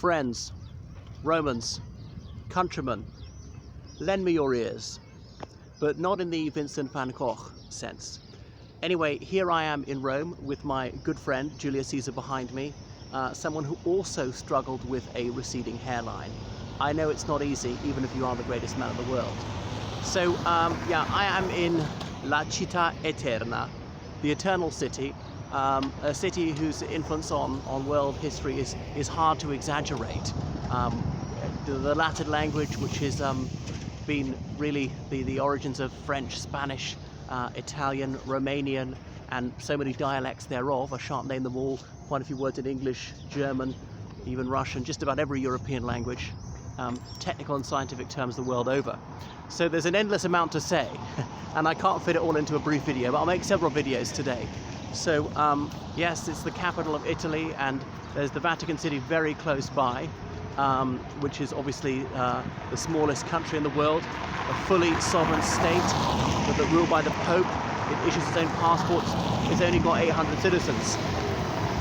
Friends, Romans, countrymen, lend me your ears, but not in the Vincent van Gogh sense. Anyway, here I am in Rome with my good friend Julius Caesar behind me, someone who also struggled with a receding hairline. I know it's not easy, even if you are the greatest man in the world. So, yeah, I am in La Città Eterna, the Eternal City, a city whose influence on world history is hard to exaggerate. The Latin language, which has been really the origins of French, Spanish, Italian, Romanian, and so many dialects thereof. I shan't name them all. Quite a few words in English, German, even Russian, just about every European language, technical and scientific terms the world over. So there's an endless amount to say, and I can't fit it all into a brief video, but I'll make several videos today. So yes, it's the capital of Italy, and there's the Vatican City very close by, which is obviously the smallest country in the world, a fully sovereign state but ruled by the Pope. It issues its own passports. It's only got 800 citizens.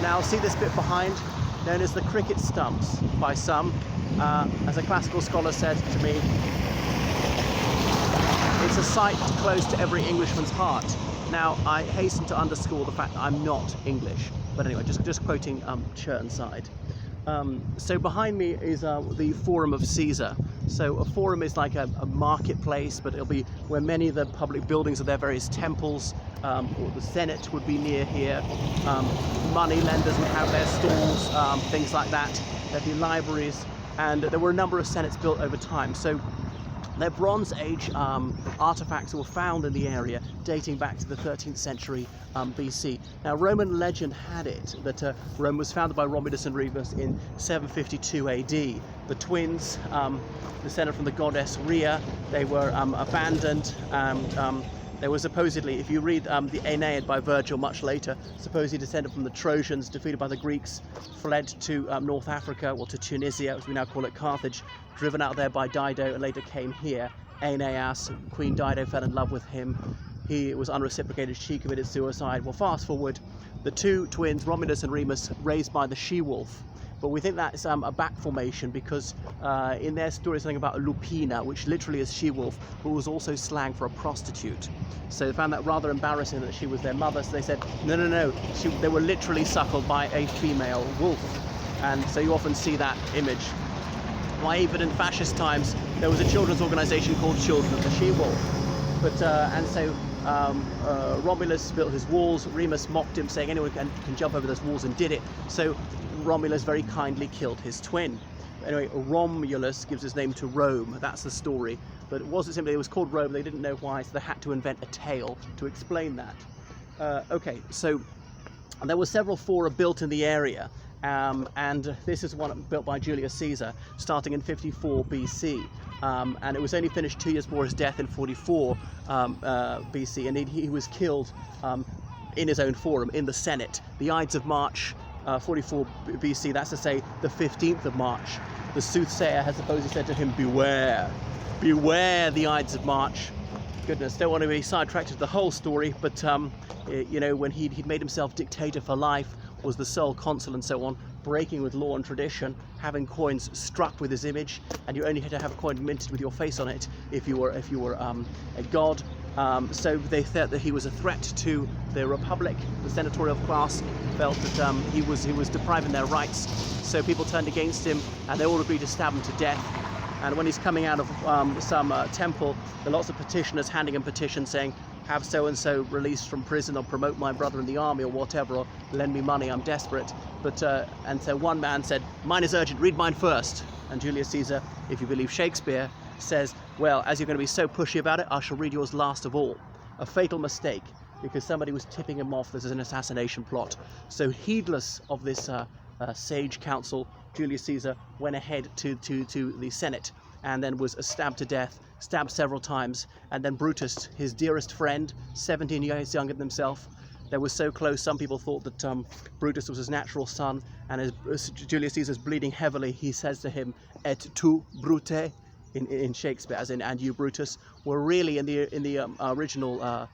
Now see this bit behind, known as the cricket stumps by some. As a classical scholar said to me, it's a sight close to every Englishman's heart. Now, I hasten to underscore the fact that I'm not English, but anyway, just quoting Churnside. So behind me is the Forum of Caesar. So a forum is like a marketplace, but it'll be where many of the public buildings of their various temples, or the Senate would be near here. Money lenders would have their stalls, things like that. There'd be libraries, and there were a number of senates built over time. So their Bronze Age artifacts were found in the area dating back to the 13th century BC. Now, Roman legend had it that Rome was founded by Romulus and Remus in 752 AD. The twins, descended from the goddess Rhea, they were abandoned. They were supposedly, if you read the Aeneid by Virgil much later, supposedly descended from the Trojans, defeated by the Greeks, fled to North Africa, or to Tunisia, as we now call it, Carthage, driven out there by Dido, and later came here. Aeneas, Queen Dido fell in love with him. He was unreciprocated, she committed suicide. Well, fast forward, the two twins, Romulus and Remus, raised by the she-wolf. But we think that's a back formation because in their story something about a lupina, which literally is she-wolf, but was also slang for a prostitute. So they found that rather embarrassing that she was their mother, so they said, no, they were literally suckled by a female wolf. And so you often see that image. Why, even in fascist times, there was a children's organization called Children of the She-Wolf. But, and so Romulus built his walls, Remus mocked him, saying anyone can jump over those walls, and did it. So Romulus very kindly killed his twin. Anyway, Romulus gives his name to Rome, that's the story. But it wasn't simply, it was called Rome, they didn't know why, so they had to invent a tale to explain that. Okay, so there were several fora built in the area, and this is one built by Julius Caesar, starting in 54 BC. And it was only finished 2 years before his death in 44 BC, and he was killed in his own forum, in the Senate. The Ides of March, 44 BC, that's to say the 15th of March. The soothsayer has supposedly said to him, beware, beware the Ides of March. Goodness, don't want to be sidetracked to the whole story, but you know, when he'd made himself dictator for life, was the sole consul and so on, breaking with law and tradition, having coins struck with his image, and you only had to have a coin minted with your face on it if you were a god. So they thought that he was a threat to the republic. The senatorial class felt that he was depriving their rights, so people turned against him, and they all agreed to stab him to death. And when he's coming out of some temple, there are lots of petitioners handing him petitions saying, have so-and-so released from prison, or promote my brother in the army, or whatever, or lend me money, I'm desperate. But and so one man said, mine is urgent, read mine first. And Julius Caesar, if you believe Shakespeare, says, well, as you're going to be so pushy about it, I shall read yours last of all. A fatal mistake, because somebody was tipping him off this is an assassination plot. So heedless of this sage counsel, Julius Caesar went ahead to the Senate, and then was stabbed to death, stabbed several times. And then Brutus, his dearest friend, 17 years younger than himself, they were so close, some people thought that Brutus was his natural son, and as Julius Caesar's bleeding heavily, he says to him, et tu, Brute, in Shakespeare, as in, and you, Brutus, were really in the original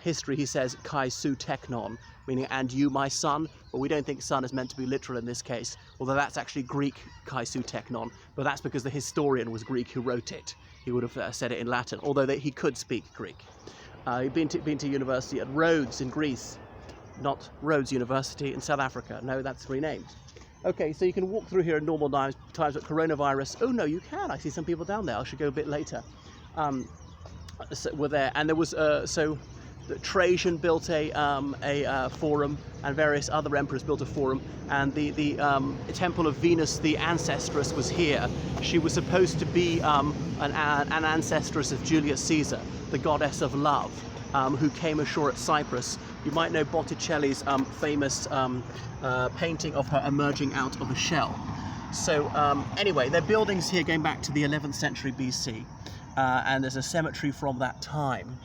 history he says kai su teknon, meaning and you my son, but we don't think son is meant to be literal in this case, although that's actually Greek kai su teknon, but that's because the historian was Greek who wrote it. He would have said it in Latin, although he could speak Greek. He'd been to university at Rhodes in Greece, not Rhodes University in South Africa. No, that's renamed. Okay, so you can walk through here in normal times, but coronavirus. Oh no, you can. I see some people down there. I should go a bit later. So we're there, and there was so Trajan built a forum, and various other emperors built a forum, and the temple of Venus the Ancestress was here. She was supposed to be an ancestress of Julius Caesar, the goddess of love, who came ashore at Cyprus. You might know Botticelli's famous painting of her emerging out of a shell. So anyway, there are buildings here going back to the 11th century BC, and there's a cemetery from that time.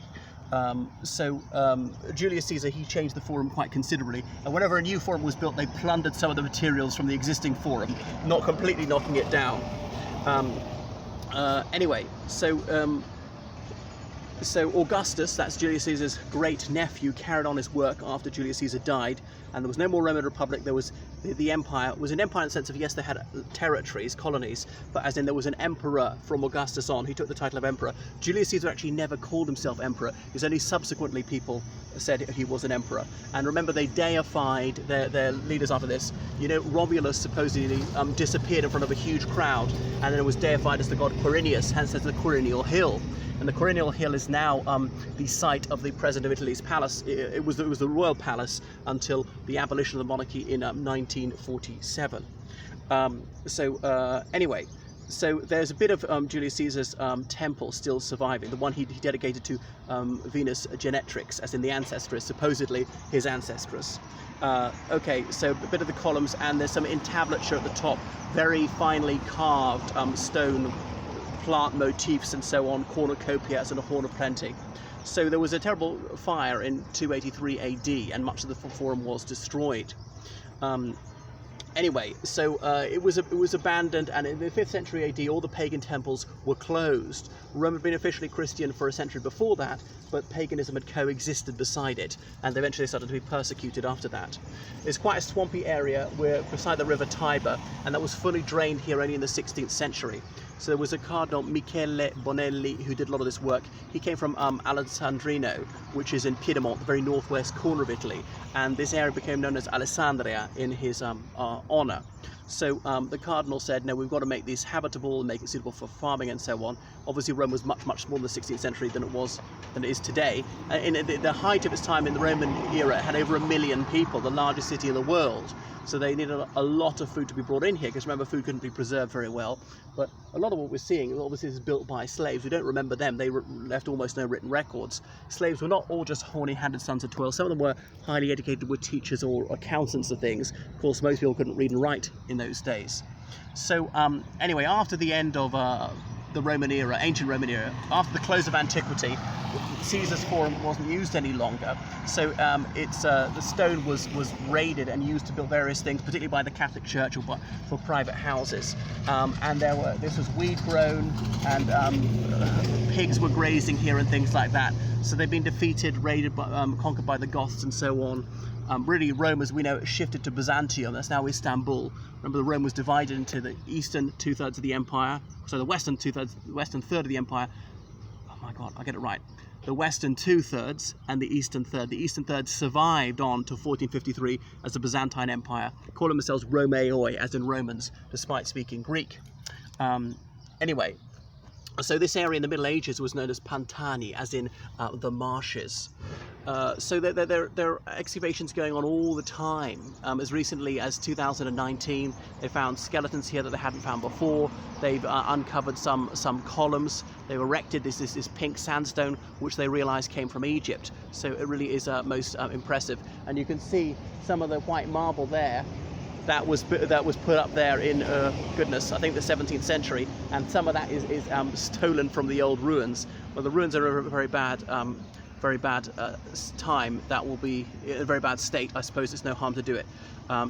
Julius Caesar, he changed the forum quite considerably, and whenever a new forum was built, they plundered some of the materials from the existing forum, not completely knocking it down. Anyway, so Augustus, that's Julius Caesar's great nephew, carried on his work after Julius Caesar died, and there was no more Roman Republic. There was the empire. It was an empire in the sense of, yes, they had territories, colonies, but as in there was an emperor from Augustus on. He took the title of emperor. Julius Caesar actually never called himself emperor. It was only subsequently people said he was an emperor. And remember, they deified their leaders after this. You know, Romulus supposedly disappeared in front of a huge crowd, and then it was deified as the god Quirinius, hence there's the Quirinial Hill. And the Quirinial Hill is now the site of the President of Italy's palace. It was the royal palace until the abolition of the monarchy in 1947. Anyway, so there's a bit of Julius Caesar's temple still surviving, the one he dedicated to Venus Genetrix, as in the ancestress, supposedly his ancestress. Okay, so a bit of the columns, and there's some entablature at the top, very finely carved stone plant motifs and so on, cornucopias and a horn of plenty. So there was a terrible fire in 283 AD, and much of the forum was destroyed. Anyway, so it was abandoned, and in the 5th century AD, all the pagan temples were closed. Rome had been officially Christian for a century before that, but paganism had coexisted beside it, and eventually started to be persecuted after that. It's quite a swampy area. We're beside the river Tiber, and that was fully drained here only in the 16th century. So there was a Cardinal Michele Bonelli who did a lot of this work. He came from Alessandrino, which is in Piedmont, the very northwest corner of Italy, and this area became known as Alessandria in his honor. So the cardinal said, no, we've got to make these habitable and make it suitable for farming and so on. Obviously Rome was much, much smaller in the 16th century than it is today. In the height of its time in the Roman era, it had over 1 million people, the largest city in the world. So they needed a lot of food to be brought in here, because remember, food couldn't be preserved very well. But a lot of what we're seeing, obviously, is built by slaves. We don't remember them. They left almost no written records. Slaves were not all just horny-handed sons of toil. Some of them were highly educated, were teachers or accountants of things. Of course, most people couldn't read and write in those days. So anyway, after the end of the Roman era, ancient Roman era, after the close of antiquity, Caesar's forum wasn't used any longer. So the stone was raided and used to build various things, particularly by the Catholic Church or for private houses. And this was weed grown, and pigs were grazing here and things like that. So they've been defeated, raided, conquered by the Goths and so on. Really, Rome, as we know, shifted to Byzantium. That's now Istanbul. Remember, the Rome was divided into the eastern 2/3 of the empire, so the western third of the empire. Oh my God, I get it right. The western 2/3 and the eastern third. The eastern third survived on to 1453 as the Byzantine Empire, calling themselves Romeoi, as in Romans, despite speaking Greek. Anyway, so this area in the Middle Ages was known as Pantani, as in the marshes. So there are excavations going on all the time. As recently as 2019, they found skeletons here that they hadn't found before. They've uncovered some columns. They've erected this pink sandstone, which they realized came from Egypt. So it really is most impressive. And you can see some of the white marble there. That was put up there in goodness, I think the 17th century, and some of that is stolen from the old ruins. Well, the ruins are in a very bad time. That will be in a very bad state. I suppose it's no harm to do it.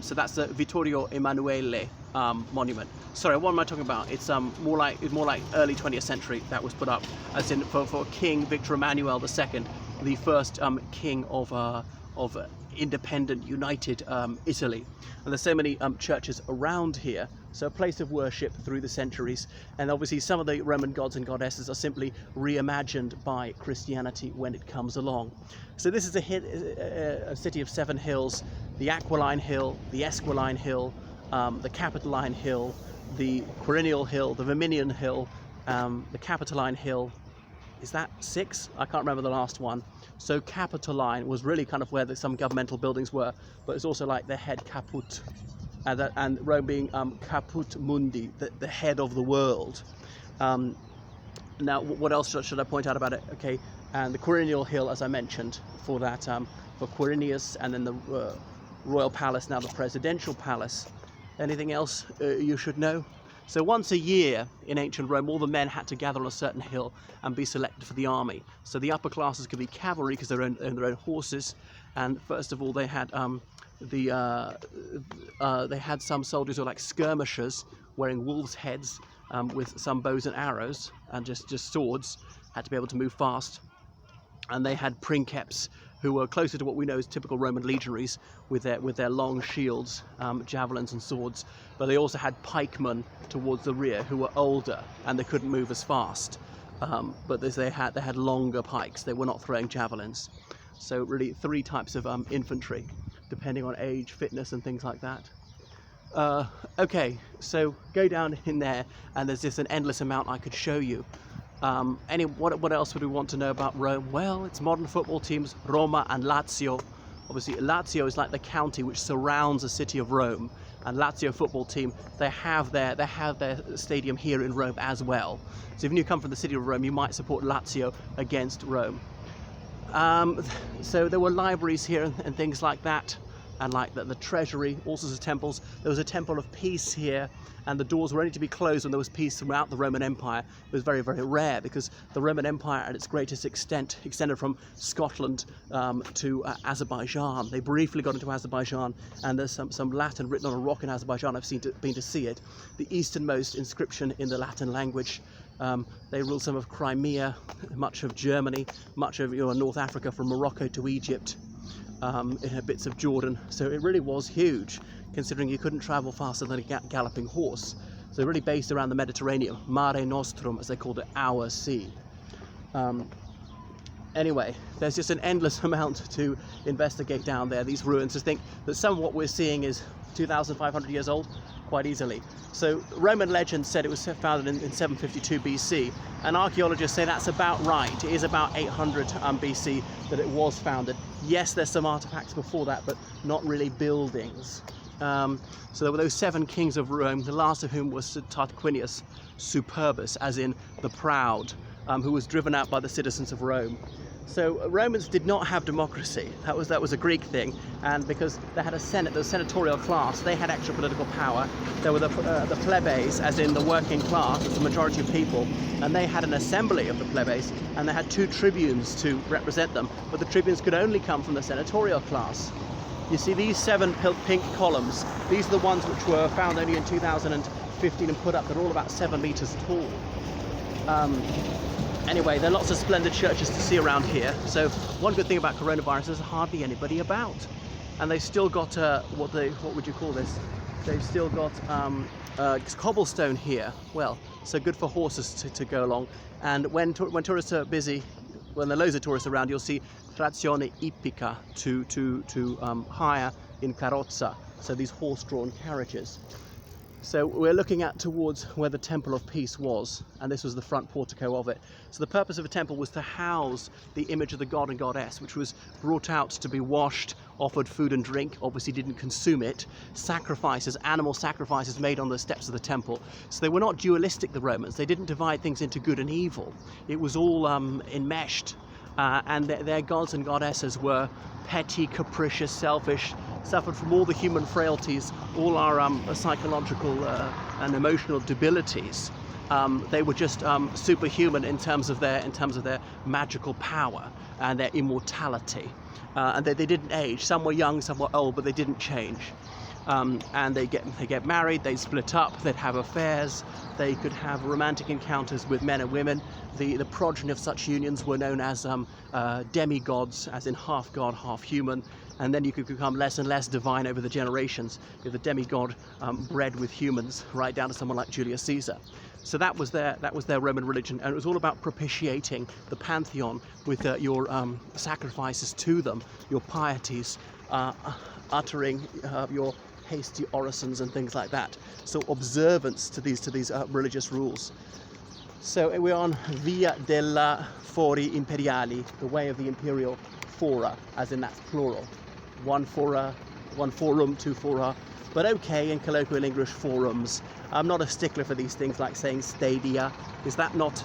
So that's the Vittorio Emanuele monument. Sorry, what am I talking about? It's more like early 20th century that was put up, as in for King Victor Emmanuel II. the first king of independent, united Italy. And there's so many churches around here, so a place of worship through the centuries. And obviously some of the Roman gods and goddesses are simply reimagined by Christianity when it comes along. So this is a city of 7 hills: the Aquiline Hill, the Esquiline Hill, the Capitoline Hill, the Quirinial Hill, the Verminian Hill, the Capitoline Hill. Is that 6? I can't remember the last one. So Capitoline was really kind of where some governmental buildings were, but it's also like the head caput, and Rome being caput mundi, the head of the world. Now, what else should I point out about it? Okay, and the Quirinial Hill, as I mentioned, for that, for Quirinius, and then the royal palace, now the presidential palace. Anything else you should know? So once a year in ancient Rome, all the men had to gather on a certain hill and be selected for the army. So the upper classes could be cavalry because they own their own horses. And first of all, they had some soldiers who were like skirmishers, wearing wolves' heads with some bows and arrows and just swords, had to be able to move fast. And they had princeps, who were closer to what we know as typical Roman legionaries, with their long shields, javelins and swords. But they also had pikemen towards the rear, who were older and they couldn't move as fast. But they had longer pikes. They were not throwing javelins. So really 3 types of infantry, depending on age, fitness, and things like that. Okay, so go down in there, and there's just an endless amount I could show you. What else would we want to know about Rome? Well, its modern football teams, Roma and Lazio. Obviously, Lazio is like the county which surrounds the city of Rome, and Lazio football team, they have their stadium here in Rome as well. So if you come from the city of Rome, you might support Lazio against Rome. So there were libraries here and things like that, and like the treasury, all sorts of temples. There was a temple of peace here, and the doors were only to be closed when there was peace throughout the Roman Empire. It was very, very rare, because the Roman Empire at its greatest extent extended from Scotland to Azerbaijan. They briefly got into Azerbaijan, and there's some Latin written on a rock in Azerbaijan. I've been to see it. The easternmost inscription in the Latin language. They ruled some of Crimea, much of Germany, much of North Africa from Morocco to Egypt. Bits of Jordan, so it really was huge, considering you couldn't travel faster than a galloping horse. So really based around the Mediterranean, Mare Nostrum, as they called it, our sea. Anyway, there's just an endless amount to investigate down there, these ruins. To think that some of what we're seeing is 2,500 years old, quite easily. So Roman legend said it was founded in 752 BC, and archaeologists say that's about right. It is about 800 BC that it was founded. Yes, there's some artifacts before that, but not really buildings. So there were those 7 kings of Rome, the last of whom was Tarquinius Superbus, as in the proud, who was driven out by the citizens of Rome. So Romans did not have democracy. That was a Greek thing, and because they had a senate, the senatorial class, they had extra political power. There were the plebes, as in the working class, the majority of people, and they had an assembly of the plebes, and they had 2 tribunes to represent them, but the tribunes could only come from the senatorial class. You see these 7 pink columns, these are the ones which were found only in 2015 and put up. They're all about 7 meters tall. Anyway, there are lots of splendid churches to see around here. So one good thing about coronavirus is there's hardly anybody about, and they've still got what would you call this? They've still got cobblestone here. Well, so good for horses to go along. And when tourists are busy, when there are loads of tourists around, you'll see trazione ippica to hire in carrozza. So these horse-drawn carriages. So we're looking towards where the Temple of Peace was, and this was the front portico of it. So the purpose of a temple was to house the image of the god and goddess, which was brought out to be washed, offered food and drink, obviously didn't consume it, sacrifices, animal sacrifices made on the steps of the temple. So they were not dualistic, the Romans. They didn't divide things into good and evil. It was all enmeshed. And their gods and goddesses were petty, capricious, selfish, suffered from all the human frailties, all our psychological and emotional debilities. They were just superhuman in terms of their magical power and their immortality. And they didn't age. Some were young, some were old, but they didn't change. and they get married, they split up, they'd have affairs, they could have romantic encounters with men and women. The progeny of such unions were known as demigods, as in half god, half human, and then you could become less and less divine over the generations if the demigod bred with humans, right down to someone like Julius Caesar. So that was their Roman religion, and it was all about propitiating the pantheon with your sacrifices to them, your pieties, uttering your hasty orisons and things like that. So observance to these religious rules. So we're on Via della Fori Imperiali, the way of the imperial fora, as in that's plural. One fora, one forum, two fora, but okay in colloquial English, forums. I'm not a stickler for these things like saying stadia. Is that not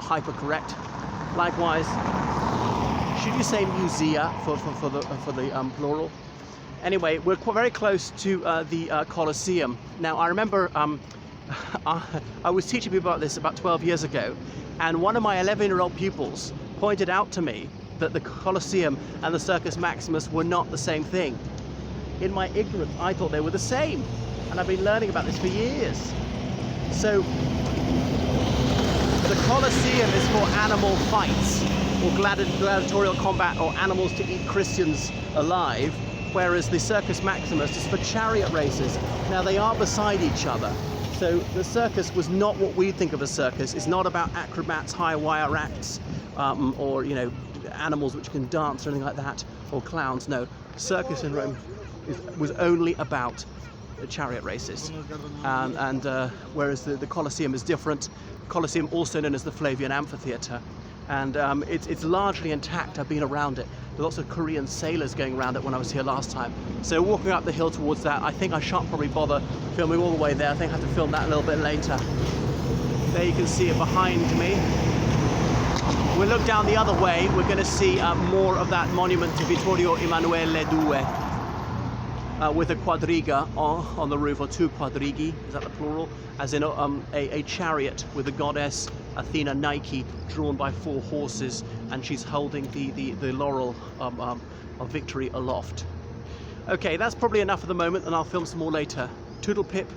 hyper correct? Likewise, should you say musea for the plural? Anyway, we're very close to the Colosseum. Now, I remember I was teaching people about this about 12 years ago, and one of my 11-year-old pupils pointed out to me that the Colosseum and the Circus Maximus were not the same thing. In my ignorance, I thought they were the same, and I've been learning about this for years. So, the Colosseum is for animal fights, or gladiatorial combat, or animals to eat Christians alive, whereas the Circus Maximus is for chariot races. Now, they are beside each other. So the circus was not what we think of as circus. It's not about acrobats, high wire acts, or animals which can dance or anything like that, or clowns. No, circus in Rome was only about chariot races, whereas the Colosseum is different. Colosseum, also known as the Flavian Amphitheatre, and it's largely intact. I've been around it. There are lots of Korean sailors going around it when I was here last time. So walking up the hill towards that, I think I shan't probably bother filming all the way there. I think I have to film that a little bit later. There you can see it behind me. We'll look down the other way. We're going to see more of that monument to Vittorio Emanuele II, with a quadriga on the roof, or two quadrigi, is that the plural? As in a chariot with the goddess Athena Nike drawn by 4 horses, and she's holding the laurel of victory aloft. Okay, that's probably enough for the moment, and I'll film some more later. Toodle pip.